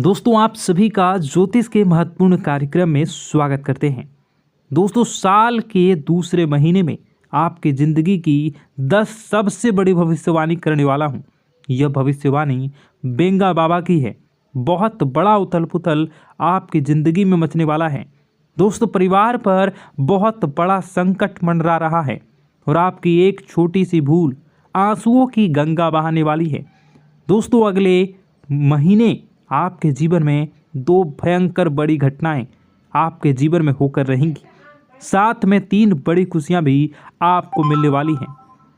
दोस्तों आप सभी का ज्योतिष के महत्वपूर्ण कार्यक्रम में स्वागत करते हैं। दोस्तों साल के दूसरे महीने में आपकी ज़िंदगी की 10 सबसे बड़ी भविष्यवाणी करने वाला हूं। यह भविष्यवाणी बेंगा बाबा की है। बहुत बड़ा उथल पुथल आपकी ज़िंदगी में मचने वाला है। दोस्तों परिवार पर बहुत बड़ा संकट मंडरा रहा है और आपकी एक छोटी सी भूल आंसुओं की गंगा बहाने वाली है। दोस्तों अगले महीने आपके जीवन में 2 भयंकर बड़ी घटनाएं आपके जीवन में होकर रहेंगी। साथ में 3 बड़ी खुशियां भी आपको मिलने वाली हैं।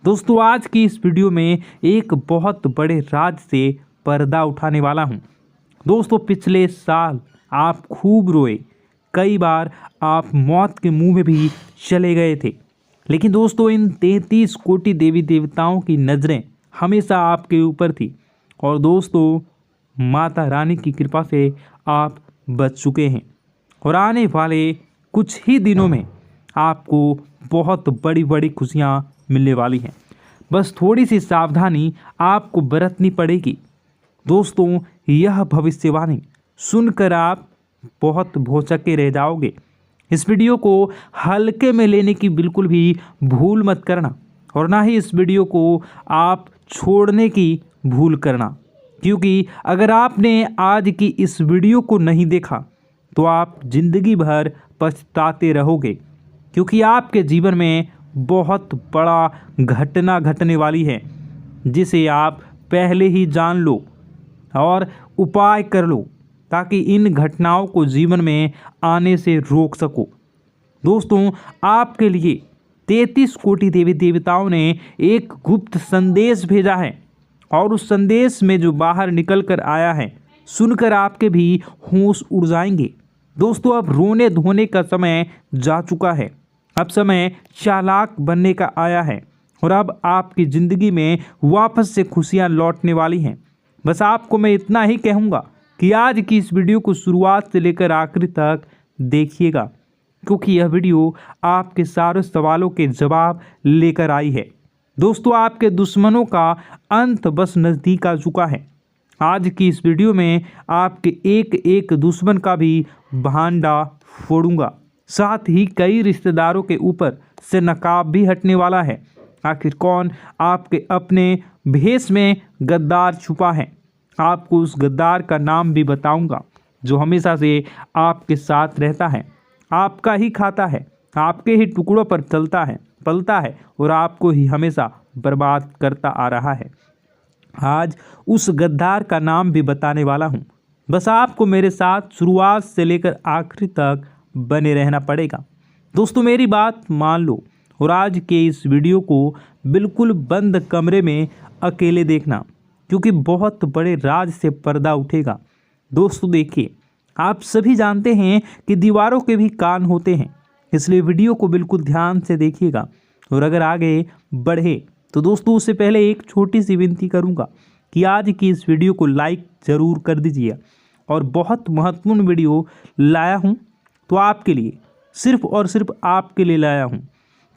दोस्तों आज की इस वीडियो में एक बहुत बड़े राज से पर्दा उठाने वाला हूं। दोस्तों पिछले साल आप खूब रोए, कई बार आप मौत के मुंह में भी चले गए थे, लेकिन दोस्तों इन 33 कोटि देवी देवताओं की नज़रें हमेशा आपके ऊपर थी और दोस्तों माता रानी की कृपा से आप बच चुके हैं और आने वाले कुछ ही दिनों में आपको बहुत बड़ी बड़ी खुशियां मिलने वाली हैं। बस थोड़ी सी सावधानी आपको बरतनी पड़ेगी। दोस्तों यह भविष्यवाणी सुनकर आप बहुत भौचक्के रह जाओगे। इस वीडियो को हल्के में लेने की बिल्कुल भी भूल मत करना और ना ही इस वीडियो को आप छोड़ने की भूल करना, क्योंकि अगर आपने आज की इस वीडियो को नहीं देखा तो आप ज़िंदगी भर पछताते रहोगे, क्योंकि आपके जीवन में बहुत बड़ा घटना घटने वाली है जिसे आप पहले ही जान लो और उपाय कर लो ताकि इन घटनाओं को जीवन में आने से रोक सको। दोस्तों आपके लिए 33 कोटि देवी देवताओं ने एक गुप्त संदेश भेजा है और उस संदेश में जो बाहर निकल कर आया है सुनकर आपके भी होश उड़ जाएंगे। दोस्तों अब रोने धोने का समय जा चुका है। अब समय चालाक बनने का आया है और अब आपकी ज़िंदगी में वापस से खुशियां लौटने वाली हैं। बस आपको मैं इतना ही कहूँगा कि आज की इस वीडियो को शुरुआत से लेकर आखिरी तक देखिएगा, क्योंकि यह वीडियो आपके सारे सवालों के जवाब लेकर आई है। दोस्तों आपके दुश्मनों का अंत बस नज़दीक आ चुका है। आज की इस वीडियो में आपके एक एक दुश्मन का भी भांडा फोड़ूंगा, साथ ही कई रिश्तेदारों के ऊपर से नकाब भी हटने वाला है। आखिर कौन आपके अपने भेष में गद्दार छुपा है, आपको उस गद्दार का नाम भी बताऊंगा जो हमेशा से आपके साथ रहता है, आपका ही खाता है, आपके ही टुकड़ों पर चलता है, पलता है और आपको ही हमेशा बर्बाद करता आ रहा है। आज उस गद्दार का नाम भी बताने वाला हूँ। बस आपको मेरे साथ शुरुआत से लेकर आखिरी तक बने रहना पड़ेगा। दोस्तों मेरी बात मान लो और आज के इस वीडियो को बिल्कुल बंद कमरे में अकेले देखना, क्योंकि बहुत बड़े राज से पर्दा उठेगा। दोस्तों देखिए, आप सभी जानते हैं कि दीवारों के भी कान होते हैं, इसलिए वीडियो को बिल्कुल ध्यान से देखिएगा और अगर आगे बढ़े तो दोस्तों उससे पहले एक छोटी सी विनती करूंगा कि आज की इस वीडियो को लाइक ज़रूर कर दीजिए। और बहुत महत्वपूर्ण वीडियो लाया हूं तो आपके लिए, सिर्फ और सिर्फ आपके लिए लाया हूं,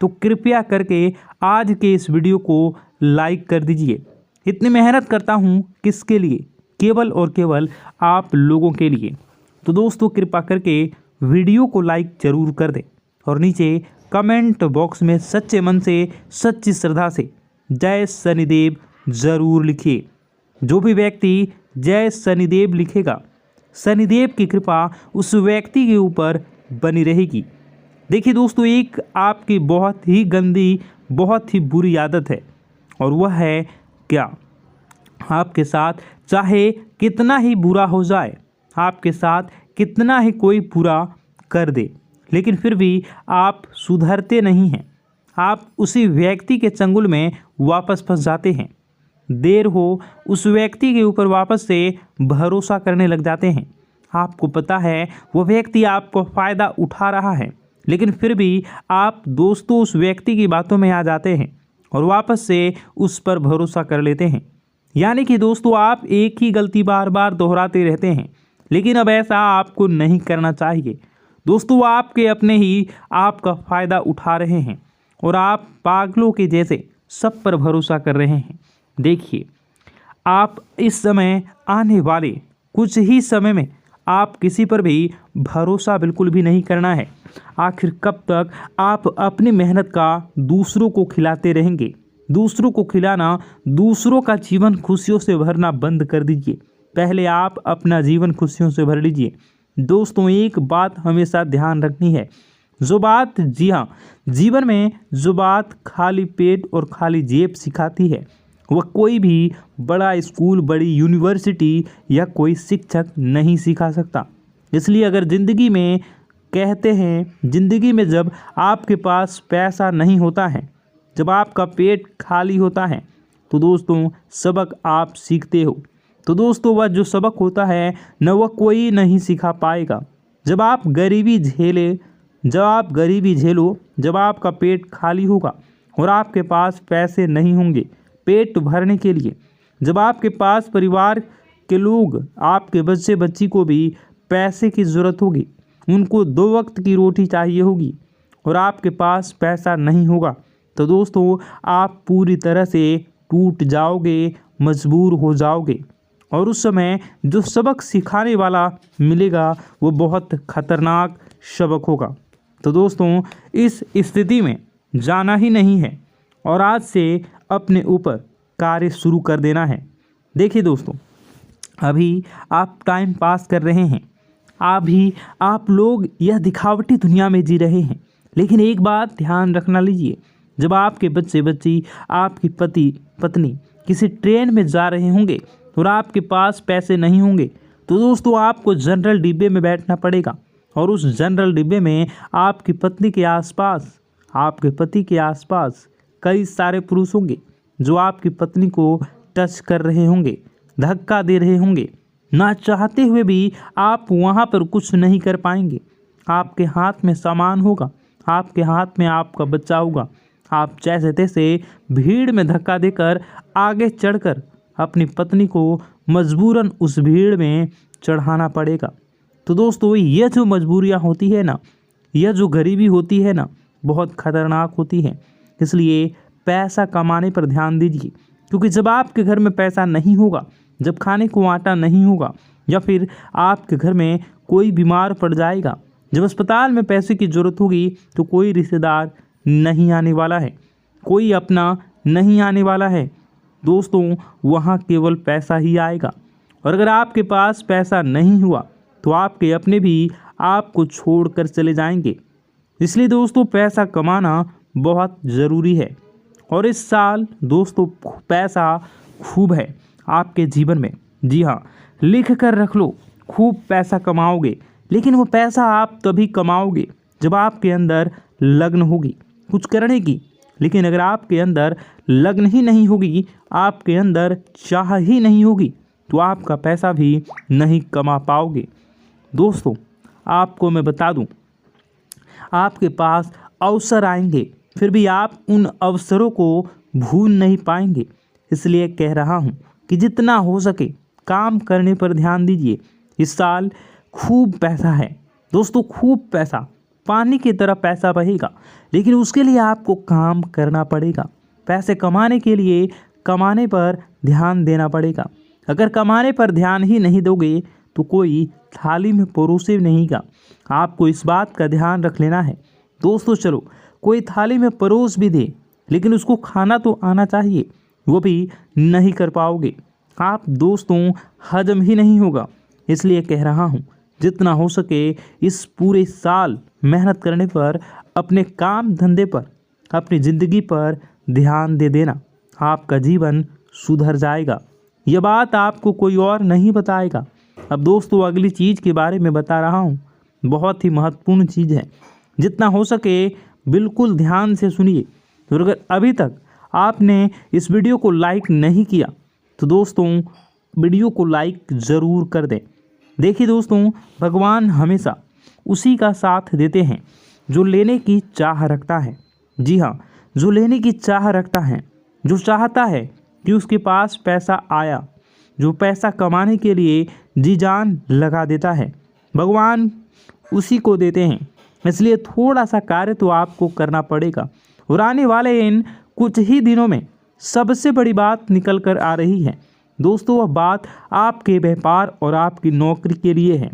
तो कृपया करके आज के इस वीडियो को लाइक कर दीजिए। इतनी मेहनत करता हूं किसके लिए? केवल और केवल आप लोगों के लिए। तो दोस्तों कृपा करके वीडियो को लाइक ज़रूर कर दें और नीचे कमेंट बॉक्स में सच्चे मन से, सच्ची श्रद्धा से जय शनिदेव ज़रूर लिखिए। जो भी व्यक्ति जय शनिदेव लिखेगा, शनिदेव की कृपा उस व्यक्ति के ऊपर बनी रहेगी। देखिए दोस्तों, एक आपकी बहुत ही गंदी, बहुत ही बुरी आदत है और वह है क्या? आपके साथ चाहे कितना ही बुरा हो जाए, आपके साथ कितना ही कोई बुरा कर दे, लेकिन फिर भी आप सुधरते नहीं हैं। आप उसी व्यक्ति के चंगुल में वापस फंस जाते हैं। देर हो उस व्यक्ति के ऊपर वापस से भरोसा करने लग जाते हैं। आपको पता है वो व्यक्ति आपको फ़ायदा उठा रहा है, लेकिन फिर भी आप दोस्तों उस व्यक्ति की बातों में आ जाते हैं और वापस से उस पर भरोसा कर लेते हैं। यानी कि दोस्तों आप एक ही गलती बार बार दोहराते रहते हैं, लेकिन अब ऐसा आपको नहीं करना चाहिए। दोस्तों आपके अपने ही आपका फ़ायदा उठा रहे हैं और आप पागलों के जैसे सब पर भरोसा कर रहे हैं। देखिए आप इस समय आने वाले कुछ ही समय में आप किसी पर भी भरोसा बिल्कुल भी नहीं करना है। आखिर कब तक आप अपनी मेहनत का दूसरों को खिलाते रहेंगे? दूसरों को खिलाना, दूसरों का जीवन खुशियों से भरना बंद कर दीजिए। पहले आप अपना जीवन खुशियों से भर लीजिए। दोस्तों, एक बात हमेशा ध्यान रखनी है, जी हाँ, जीवन में जो बात खाली पेट और खाली जेब सिखाती है, वह कोई भी बड़ा स्कूल, बड़ी यूनिवर्सिटी या कोई शिक्षक नहीं सिखा सकता। इसलिए अगर ज़िंदगी में कहते हैं, ज़िंदगी में जब आपके पास पैसा नहीं होता है, जब आपका पेट खाली होता है, तो दोस्तों सबक आप सीखते हो। तो दोस्तों वह जो सबक होता है न, वह कोई नहीं सिखा पाएगा। जब आप गरीबी झेलो, जब आपका पेट खाली होगा और आपके पास पैसे नहीं होंगे पेट भरने के लिए, जब आपके पास परिवार के लोग, आपके बच्चे बच्ची को भी पैसे की ज़रूरत होगी, उनको 2 वक्त की रोटी चाहिए होगी और आपके पास पैसा नहीं होगा, तो दोस्तों आप पूरी तरह से टूट जाओगे, मजबूर हो जाओगे। और उस समय जो सबक सिखाने वाला मिलेगा वो बहुत खतरनाक सबक होगा। तो दोस्तों इस स्थिति में जाना ही नहीं है और आज से अपने ऊपर कार्य शुरू कर देना है। देखिए दोस्तों, अभी आप टाइम पास कर रहे हैं, आप लोग यह दिखावटी दुनिया में जी रहे हैं, लेकिन एक बात ध्यान रखना लीजिए, जब आपके बच्चे बच्ची, आपकी पति पत्नी किसी ट्रेन में जा रहे होंगे और आपके पास पैसे नहीं होंगे, तो दोस्तों आपको जनरल डिब्बे में बैठना पड़ेगा और उस जनरल डिब्बे में आपकी पत्नी के आसपास, आपके पति के आसपास कई सारे पुरुष होंगे जो आपकी पत्नी को टच कर रहे होंगे, धक्का दे रहे होंगे। ना चाहते हुए भी आप वहाँ पर कुछ नहीं कर पाएंगे। आपके हाथ में सामान होगा, आपके हाथ में आपका बच्चा होगा, आप जैसे तैसे भीड़ में धक्का देकर आगे चढ़कर अपनी पत्नी को मजबूरन उस भीड़ में चढ़ाना पड़ेगा। तो दोस्तों यह जो मजबूरियां होती है ना, यह जो गरीबी होती है ना, बहुत खतरनाक होती है। इसलिए पैसा कमाने पर ध्यान दीजिए, क्योंकि जब आपके घर में पैसा नहीं होगा, जब खाने को आटा नहीं होगा, या फिर आपके घर में कोई बीमार पड़ जाएगा, जब अस्पताल में पैसे की ज़रूरत होगी, तो कोई रिश्तेदार नहीं आने वाला है, कोई अपना नहीं आने वाला है। दोस्तों वहाँ केवल पैसा ही आएगा। और अगर आपके पास पैसा नहीं हुआ तो आपके अपने भी आपको छोड़कर चले जाएंगे। इसलिए दोस्तों पैसा कमाना बहुत ज़रूरी है। और इस साल दोस्तों पैसा खूब है आपके जीवन में। जी हाँ, लिख कर रख लो, खूब पैसा कमाओगे, लेकिन वो पैसा आप तभी कमाओगे जब आपके अंदर लगन होगी कुछ करने की। लेकिन अगर आपके अंदर लगन ही नहीं होगी, आपके अंदर चाह ही नहीं होगी, तो आपका पैसा भी नहीं कमा पाओगे। दोस्तों आपको मैं बता दूं, आपके पास अवसर आएंगे, फिर भी आप उन अवसरों को भूल नहीं पाएंगे। इसलिए कह रहा हूं कि जितना हो सके काम करने पर ध्यान दीजिए। इस साल खूब पैसा है दोस्तों, खूब पैसा, पानी की तरह पैसा बहेगा, लेकिन उसके लिए आपको काम करना पड़ेगा। पैसे कमाने के लिए कमाने पर ध्यान देना पड़ेगा। अगर कमाने पर ध्यान ही नहीं दोगे तो कोई थाली में परोसे नहीं गा। आपको इस बात का ध्यान रख लेना है। दोस्तों चलो कोई थाली में परोस भी दे, लेकिन उसको खाना तो आना चाहिए, वो भी नहीं कर पाओगे आप दोस्तों, हजम ही नहीं होगा। इसलिए कह रहा हूँ जितना हो सके इस पूरे साल मेहनत करने पर, अपने काम धंधे पर, अपनी ज़िंदगी पर ध्यान दे देना। आपका जीवन सुधर जाएगा। यह बात आपको कोई और नहीं बताएगा। अब दोस्तों अगली चीज़ के बारे में बता रहा हूँ, बहुत ही महत्वपूर्ण चीज़ है, जितना हो सके बिल्कुल ध्यान से सुनिए। और अगर अभी तक आपने इस वीडियो को लाइक नहीं किया तो दोस्तों वीडियो को लाइक ज़रूर कर दें। देखिए दोस्तों, भगवान हमेशा उसी का साथ देते हैं जो लेने की चाह रखता है। जी हाँ, जो लेने की चाह रखता है, जो चाहता है कि उसके पास पैसा आया, जो पैसा कमाने के लिए जी जान लगा देता है, भगवान उसी को देते हैं। इसलिए थोड़ा सा कार्य तो आपको करना पड़ेगा। और आने वाले इन कुछ ही दिनों में सबसे बड़ी बात निकल कर आ रही है। दोस्तों वह बात आपके व्यापार और आपकी नौकरी के लिए है।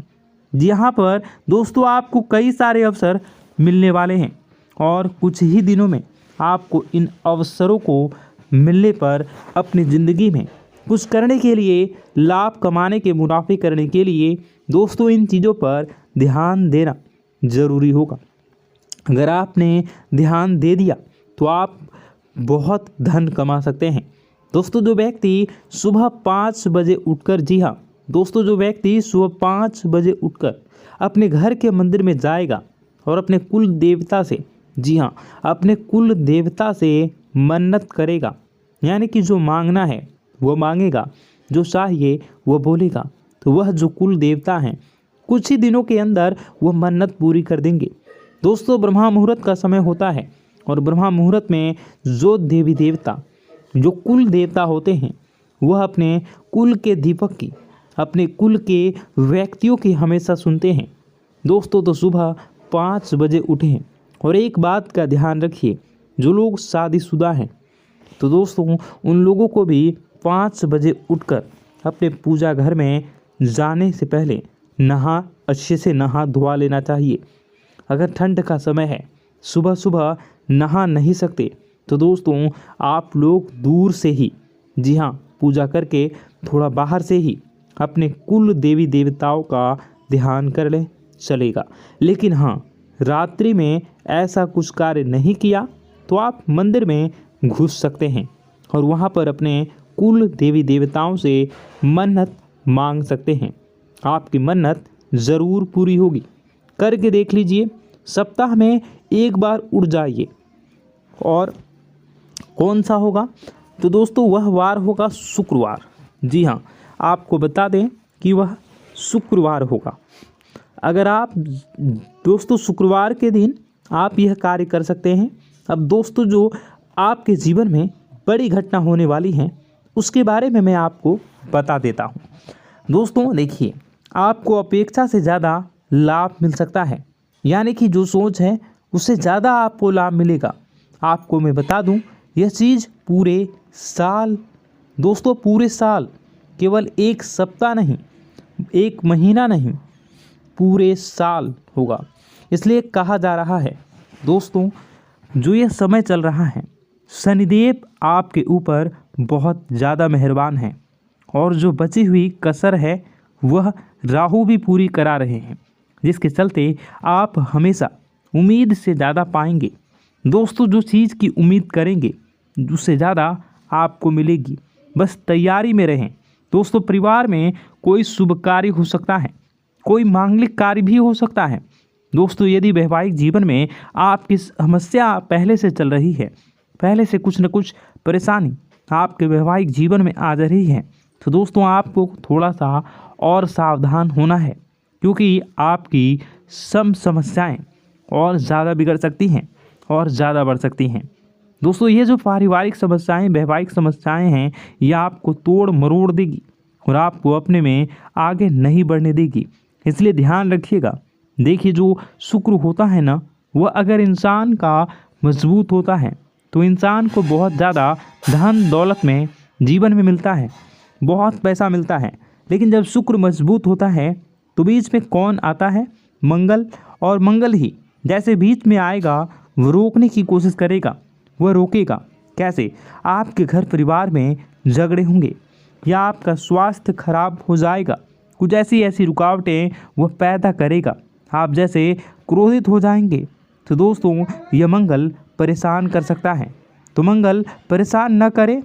यहाँ पर दोस्तों आपको कई सारे अवसर मिलने वाले हैं और कुछ ही दिनों में आपको इन अवसरों को मिलने पर अपनी ज़िंदगी में कुछ करने के लिए, लाभ कमाने के, मुनाफे करने के लिए दोस्तों इन चीज़ों पर ध्यान देना ज़रूरी होगा। अगर आपने ध्यान दे दिया तो आप बहुत धन कमा सकते हैं। दोस्तों जो व्यक्ति सुबह 5 बजे उठकर, जी हाँ दोस्तों, जो व्यक्ति सुबह 5 बजे उठकर अपने घर के मंदिर में जाएगा और अपने कुल देवता से, जी हाँ, अपने कुल देवता से मन्नत करेगा, यानी कि जो मांगना है वो मांगेगा, जो चाहिए वो बोलेगा, तो वह जो कुल देवता हैं कुछ ही दिनों के अंदर वह मन्नत पूरी कर देंगे। दोस्तों ब्रह्मा मुहूर्त का समय होता है और ब्रह्मा मुहूर्त में जो देवी देवता, जो कुल देवता होते हैं, वह अपने कुल के दीपक की, अपने कुल के व्यक्तियों की हमेशा सुनते हैं। दोस्तों तो सुबह 5 बजे उठें और एक बात का ध्यान रखिए, जो लोग शादीशुदा हैं तो दोस्तों उन लोगों को भी 5 बजे उठकर अपने पूजा घर में जाने से पहले अच्छे से नहा धोवा लेना चाहिए। अगर ठंड का समय है, सुबह सुबह नहा नहीं सकते, तो दोस्तों आप लोग दूर से ही, जी हाँ, पूजा करके थोड़ा बाहर से ही अपने कुल देवी देवताओं का ध्यान कर लें, चलेगा। लेकिन हाँ, रात्रि में ऐसा कुछ कार्य नहीं किया तो आप मंदिर में घुस सकते हैं और वहाँ पर अपने कुल देवी देवताओं से मन्नत मांग सकते हैं। आपकी मन्नत ज़रूर पूरी होगी। करके देख लीजिए, सप्ताह में एक बार उठ जाइए। और कौन सा होगा? तो दोस्तों वह वार होगा शुक्रवार। जी हाँ, आपको बता दें कि वह शुक्रवार होगा। अगर आप दोस्तों शुक्रवार के दिन आप यह कार्य कर सकते हैं। अब दोस्तों जो आपके जीवन में बड़ी घटना होने वाली है उसके बारे में मैं आपको बता देता हूँ। दोस्तों देखिए, आपको अपेक्षा से ज़्यादा लाभ मिल सकता है, यानी कि जो सोच है उससे ज़्यादा आपको लाभ मिलेगा। आपको मैं बता दूं, यह चीज़ पूरे साल, दोस्तों पूरे साल, केवल एक सप्ताह नहीं, एक महीना नहीं, पूरे साल होगा। इसलिए कहा जा रहा है दोस्तों, जो यह समय चल रहा है, शनिदेव आपके ऊपर बहुत ज़्यादा मेहरबान हैं और जो बची हुई कसर है वह राहु भी पूरी करा रहे हैं, जिसके चलते आप हमेशा उम्मीद से ज़्यादा पाएंगे। दोस्तों जो चीज़ की उम्मीद करेंगे उससे ज़्यादा आपको मिलेगी, बस तैयारी में रहें। दोस्तों परिवार में कोई शुभ कार्य हो सकता है, कोई मांगलिक कार्य भी हो सकता है। दोस्तों यदि वैवाहिक जीवन में आपकी समस्या पहले से चल रही है, पहले से कुछ न कुछ परेशानी आपके वैवाहिक जीवन में आ जा रही है, तो दोस्तों आपको थोड़ा सा और सावधान होना है, क्योंकि आपकी समस्याएं और ज़्यादा बिगड़ सकती हैं और ज़्यादा बढ़ सकती हैं। दोस्तों ये जो पारिवारिक समस्याएं, वैवाहिक समस्याएं हैं, ये आपको तोड़ मरोड़ देगी और आपको अपने में आगे नहीं बढ़ने देगी। इसलिए ध्यान रखिएगा। देखिए जो शुक्र होता है ना, वह अगर इंसान का मजबूत होता है तो इंसान को बहुत ज़्यादा धन दौलत में जीवन में मिलता है, बहुत पैसा मिलता है। लेकिन जब शुक्र मजबूत होता है तो बीच में कौन आता है? मंगल। और मंगल ही जैसे बीच में आएगा वो रोकने की कोशिश करेगा। वह रोकेगा कैसे? आपके घर परिवार में झगड़े होंगे या आपका स्वास्थ्य खराब हो जाएगा, कुछ ऐसी रुकावटें वह पैदा करेगा। आप जैसे क्रोधित हो जाएंगे, तो दोस्तों यह मंगल परेशान कर सकता है। तो मंगल परेशान न करे,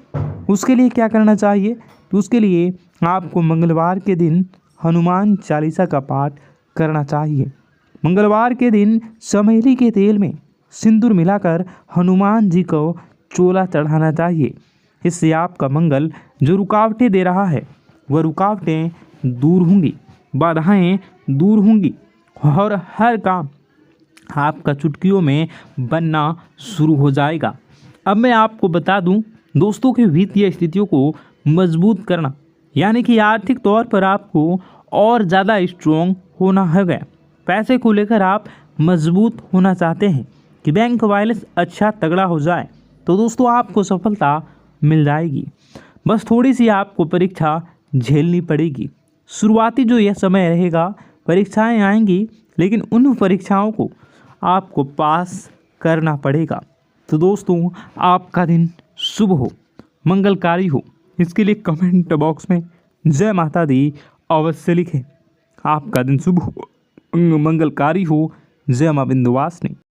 उसके लिए क्या करना चाहिए? तो उसके लिए आपको मंगलवार के दिन हनुमान चालीसा का पाठ करना चाहिए। मंगलवार के दिन चमेली के तेल में सिंदूर मिलाकर हनुमान जी को चोला चढ़ाना चाहिए। इससे आपका मंगल जो रुकावटें दे रहा है वह रुकावटें दूर होंगी, बाधाएं दूर होंगी और हर काम आपका चुटकियों में बनना शुरू हो जाएगा। अब मैं आपको बता दूं, दोस्तों की वित्तीय स्थितियों को मजबूत करना, यानी कि आर्थिक तौर पर आपको और ज़्यादा स्ट्रॉन्ग होना है। पैसे को लेकर आप मजबूत होना चाहते हैं कि बैंक बैलेंस अच्छा तगड़ा हो जाए, तो दोस्तों आपको सफलता मिल जाएगी। बस थोड़ी सी आपको परीक्षा झेलनी पड़ेगी। शुरुआती जो यह समय रहेगा, परीक्षाएं आएंगी, लेकिन उन परीक्षाओं को आपको पास करना पड़ेगा। तो दोस्तों, आपका दिन शुभ हो, मंगलकारी हो, इसके लिए कमेंट बॉक्स में जय माता दी अवश्य लिखें। आपका दिन शुभ हो, मंगलकारी हो। जय मां विंध्यवासिनी।